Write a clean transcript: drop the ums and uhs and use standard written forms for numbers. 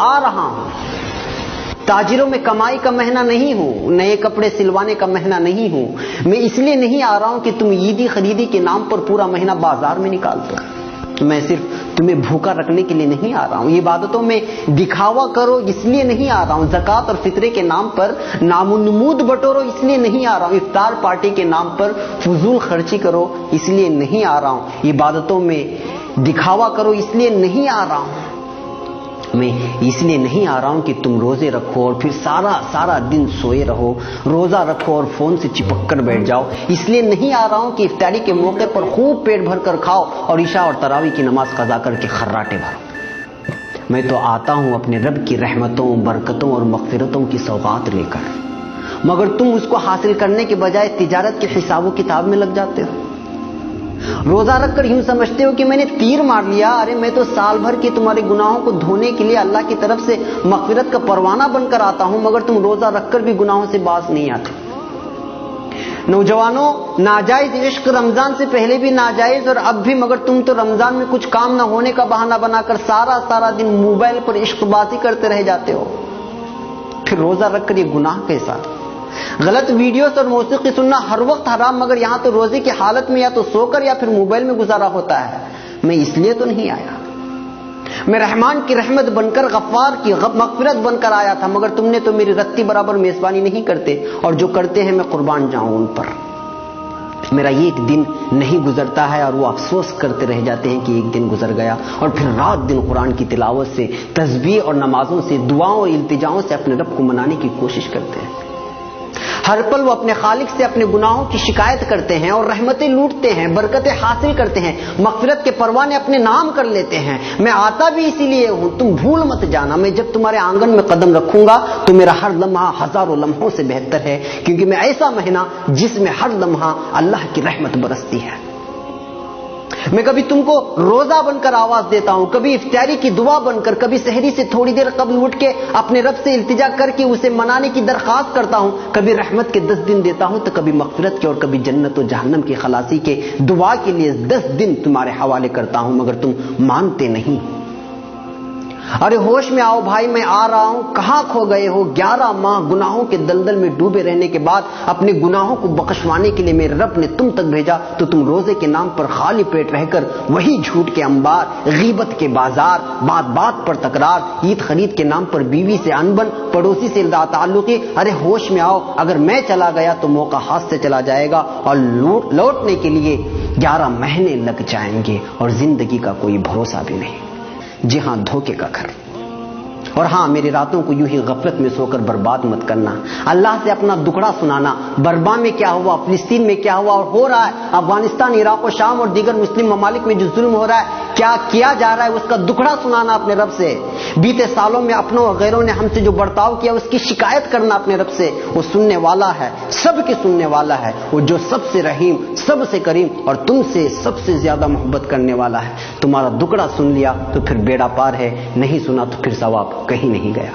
آ رہا ہوں. تاجروں میں کمائی کا مہینہ نہیں ہوں, نئے کپڑے سلوانے کا مہینہ نہیں ہوں. میں اس لیے نہیں آ رہا ہوں کہ تم عیدی خریدی کے نام پر پورا مہینہ بازار میں نکال دو. میں صرف تمہیں بھوکا رکھنے کے لیے نہیں آ رہا ہوں. عبادتوں میں دکھاوا کرو اس لیے نہیں آ رہا ہوں. زکوٰۃ اور فطرے کے نام پر نام و نمود بٹورو اس لیے نہیں آ رہا ہوں. افطار پارٹی کے نام پر فضول خرچی کرو اس لیے نہیں آ رہا ہوں. عبادتوں میں دکھاوا کرو اس لیے نہیں آ رہا ہوں. میں اس لیے نہیں آ رہا ہوں کہ تم روزے رکھو اور پھر سارا دن سوئے رہو, روزہ رکھو اور فون سے چپک کر بیٹھ جاؤ. اس لیے نہیں آ رہا ہوں کہ افطاری کے موقع پر خوب پیٹ بھر کر کھاؤ اور عشاء اور تراویح کی نماز قضا کر کے خراٹے بھرو. میں تو آتا ہوں اپنے رب کی رحمتوں, برکتوں اور مغفرتوں کی سوغات لے کر, مگر تم اس کو حاصل کرنے کے بجائے تجارت کے حساب و کتاب میں لگ جاتے ہو. روزہ رکھ کر یوں سمجھتے ہو کہ میں نے تیر مار لیا. ارے میں تو سال بھر کے تمہارے گناہوں کو دھونے کے لیے اللہ کی طرف سے مغفرت کا پروانہ بن کر آتا ہوں, مگر تم روزہ رکھ کر بھی گناہوں سے باز نہیں آتے. نوجوانوں, ناجائز عشق رمضان سے پہلے بھی ناجائز اور اب بھی, مگر تم تو رمضان میں کچھ کام نہ ہونے کا بہانہ بنا کر سارا دن موبائل پر عشق بازی کرتے رہ جاتے ہو. پھر روزہ رکھ کر یہ گناہ کیسا؟ غلط ویڈیوز اور موسیقی سننا ہر وقت حرام, مگر یہاں تو روزے کی حالت میں یا تو سو کر یا پھر موبائل میں گزارا ہوتا ہے. میں اس لیے تو نہیں آیا. میں رحمان کی رحمت بن کر, غفار کی مغفرت بن کر آیا تھا, مگر تم نے تو میری رتی برابر میزبانی نہیں کرتے, اور جو کرتے ہیں میں قربان جاؤں ان پر. میرا یہ ایک دن نہیں گزرتا ہے اور وہ افسوس کرتے رہ جاتے ہیں کہ ایک دن گزر گیا, اور پھر رات دن قرآن کی تلاوت سے, تسبیح اور نمازوں سے, دعاؤں اور التجاؤں سے اپنے رب کو منانے کی کوشش کرتے ہیں. ہر پل وہ اپنے خالق سے اپنے گناہوں کی شکایت کرتے ہیں اور رحمتیں لوٹتے ہیں, برکتیں حاصل کرتے ہیں, مغفرت کے پروانے اپنے نام کر لیتے ہیں. میں آتا بھی اسی لیے ہوں, تم بھول مت جانا. میں جب تمہارے آنگن میں قدم رکھوں گا تو میرا ہر لمحہ ہزاروں لمحوں سے بہتر ہے, کیونکہ میں ایسا مہینہ جس میں ہر لمحہ اللہ کی رحمت برستی ہے. میں کبھی تم کو روزہ بن کر آواز دیتا ہوں, کبھی افطاری کی دعا بن کر, کبھی سحری سے تھوڑی دیر قبل اٹھ کے اپنے رب سے التجا کر کے اسے منانے کی درخواست کرتا ہوں, کبھی رحمت کے 10 دن دیتا ہوں تو کبھی مغفرت کے, اور کبھی جنت و جہنم کی خلاصی کے دعا کے لیے 10 دن تمہارے حوالے کرتا ہوں, مگر تم مانتے نہیں. ارے ہوش میں آؤ بھائی, میں آ رہا ہوں. کہاں کھو گئے ہو؟ 11 ماہ گناہوں کے دلدل میں ڈوبے رہنے کے بعد اپنے گناہوں کو بخشوانے کے لیے میرے رب نے تم تک بھیجا, تو تم روزے کے نام پر خالی پیٹ رہ کر وہی جھوٹ کے انبار, غیبت کے بازار, بات پر تکرار, عید خرید کے نام پر بیوی سے انبن, پڑوسی سے تعلقی. ارے ہوش میں آؤ, اگر میں چلا گیا تو موقع ہاتھ سے چلا جائے گا, اور لوٹنے کے لیے 11 مہینے لگ جائیں گے, اور زندگی کا کوئی بھروسہ بھی نہیں. جی ہاں, دھوکے کا گھر. اور ہاں, میری راتوں کو یوں ہی غفلت میں سو کر برباد مت کرنا. اللہ سے اپنا دکھڑا سنانا, برما میں کیا ہوا, فلسطین میں کیا ہوا اور ہو رہا ہے, افغانستان, عراق و شام اور دیگر مسلم ممالک میں جو ظلم ہو رہا ہے, کیا کیا جا رہا ہے, اس کا دکھڑا سنانا اپنے رب سے. بیتے سالوں میں اپنوں اور غیروں نے ہم سے جو برتاؤ کیا اس کی شکایت کرنا اپنے رب سے. وہ سننے والا ہے, سب کے سننے والا ہے, وہ جو سب سے رحیم, سب سے کریم اور تم سے سب سے زیادہ محبت کرنے والا ہے. تمہارا دکھڑا سن لیا تو پھر بیڑا پار ہے, نہیں سنا تو پھر ثواب کہیں نہیں گیا.